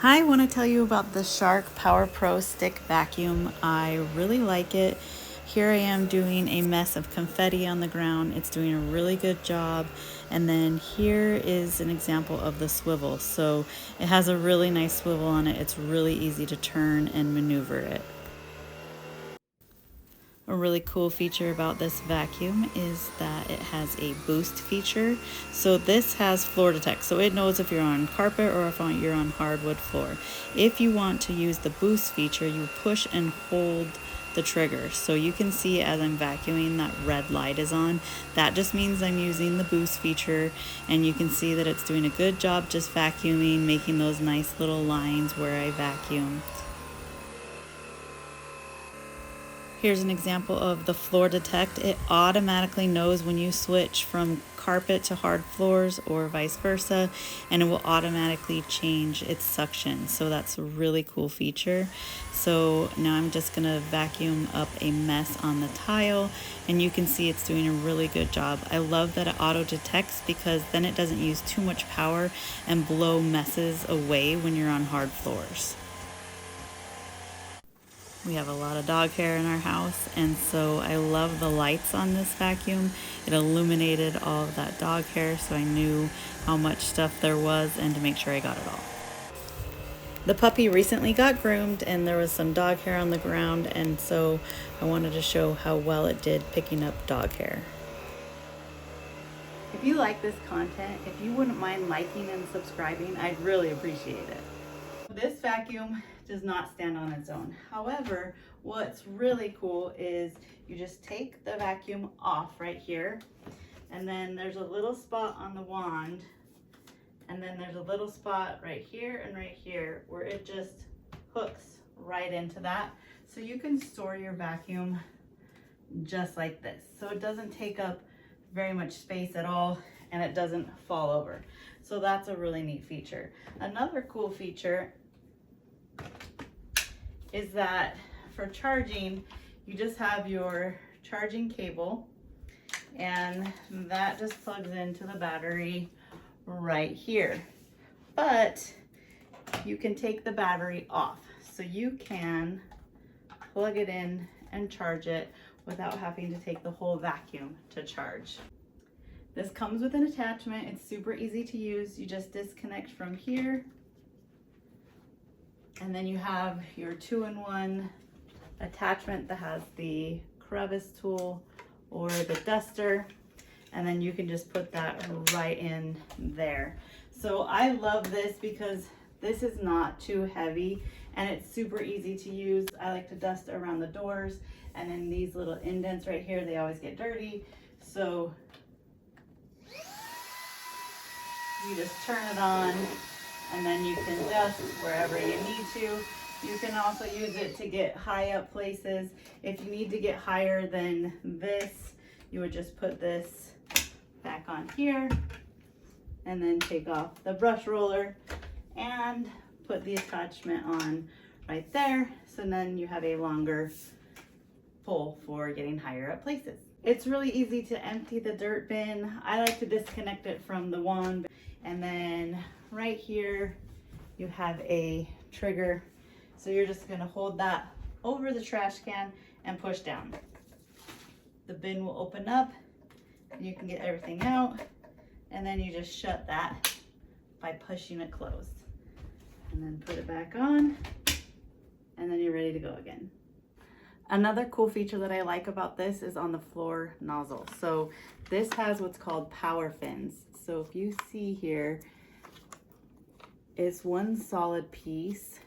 Hi, I want to tell you about the Shark PowerPro stick vacuum. I really like it. Here I am doing a mess of confetti on the ground. It's doing a really good job. And then here is an example of the swivel. So it has a really nice swivel on it. It's really easy to turn and maneuver it. A really cool feature about this vacuum is that it has a boost feature. So this has FloorDetect, so it knows if you're on carpet or if you're on hardwood floor. If you want to use the boost feature, you push and hold the trigger. So you can see as I'm vacuuming that red light is on. That just means I'm using the boost feature, and you can see that it's doing a good job just vacuuming, making those nice little lines where I vacuum. Here's an example of the FloorDetect. It automatically knows when you switch from carpet to hard floors or vice versa, and it will automatically change its suction. So that's a really cool feature. So now I'm just gonna vacuum up a mess on the tile, and you can see it's doing a really good job. I love that it auto detects because then it doesn't use too much power and blow messes away when you're on hard floors. We have a lot of dog hair in our house, and so I love the lights on this vacuum. It illuminated all of that dog hair, so I knew how much stuff there was and to make sure I got it all. The puppy recently got groomed and there was some dog hair on the ground, and so I wanted to show how well it did picking up dog hair. If you like this content, if you wouldn't mind liking and subscribing, I'd really appreciate it. This vacuum does not stand on its own. However, what's really cool is you just take the vacuum off right here, and then there's a little spot on the wand, and then there's a little spot right here and right here where it just hooks right into that. So you can store your vacuum just like this. So it doesn't take up very much space at all, and it doesn't fall over. So that's a really neat feature. Another cool feature is that for charging, you just have your charging cable, and that just plugs into the battery right here. But you can take the battery off, so you can plug it in and charge it without having to take the whole vacuum to charge. This comes with an attachment. It's super easy to use. You just disconnect from here, and then you have your 2-in-1 attachment that has the crevice tool or the duster, and then you can just put that right in there. So I love this because this is not too heavy and it's super easy to use. I like to dust around the doors, and then these little indents right here, they always get dirty. So you just turn it on, and then you can dust wherever you need to. You can also use it to get high up places. If you need to get higher than this, you would just put this back on here and then take off the brush roller and put the attachment on right there. So then you have a longer pull for getting higher up places. It's really easy to empty the dirt bin. I like to disconnect it from the wand. And then right here, you have a trigger. So you're just gonna hold that over the trash can and push down. The bin will open up and you can get everything out. And then you just shut that by pushing it closed. And then put it back on, and then you're ready to go again. Another cool feature that I like about this is on the floor nozzle. So this has what's called power fins. So if you see here, it's one solid piece.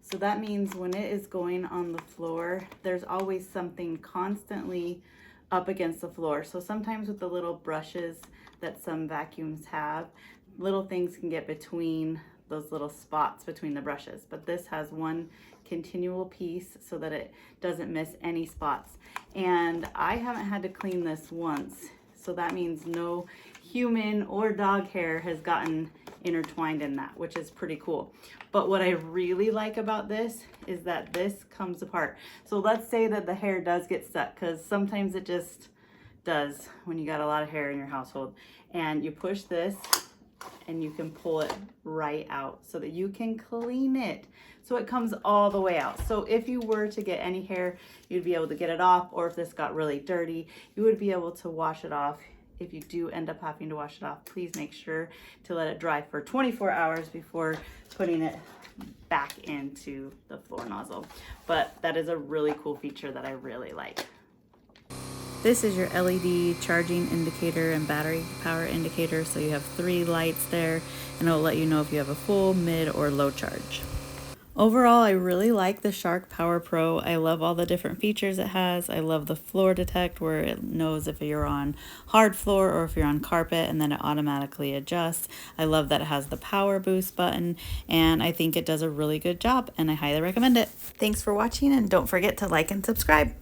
So that means when it is going on the floor, there's always something constantly up against the floor. So sometimes with the little brushes that some vacuums have, little things can get between those little spots between the brushes, but this has one continual piece so that it doesn't miss any spots. And I haven't had to clean this once, so that means no human or dog hair has gotten intertwined in that, which is pretty cool. But what I really like about this is that this comes apart. So let's say that the hair does get stuck, because sometimes it just does when you got a lot of hair in your household, and you push this and you can pull it right out so that you can clean it. So it comes all the way out. So if you were to get any hair, you'd be able to get it off, or if this got really dirty, you would be able to wash it off. If you do end up having to wash it off, please make sure to let it dry for 24 hours before putting it back into the floor nozzle. But that is a really cool feature that I really like. This is your LED charging indicator and battery power indicator. So you have 3 lights there, and it'll let you know if you have a full, mid, or low charge. Overall, I really like the Shark PowerPro. I love all the different features it has. I love the FloorDetect, where it knows if you're on hard floor or if you're on carpet, and then it automatically adjusts. I love that it has the power boost button, and I think it does a really good job, and I highly recommend it. Thanks for watching, and don't forget to like and subscribe.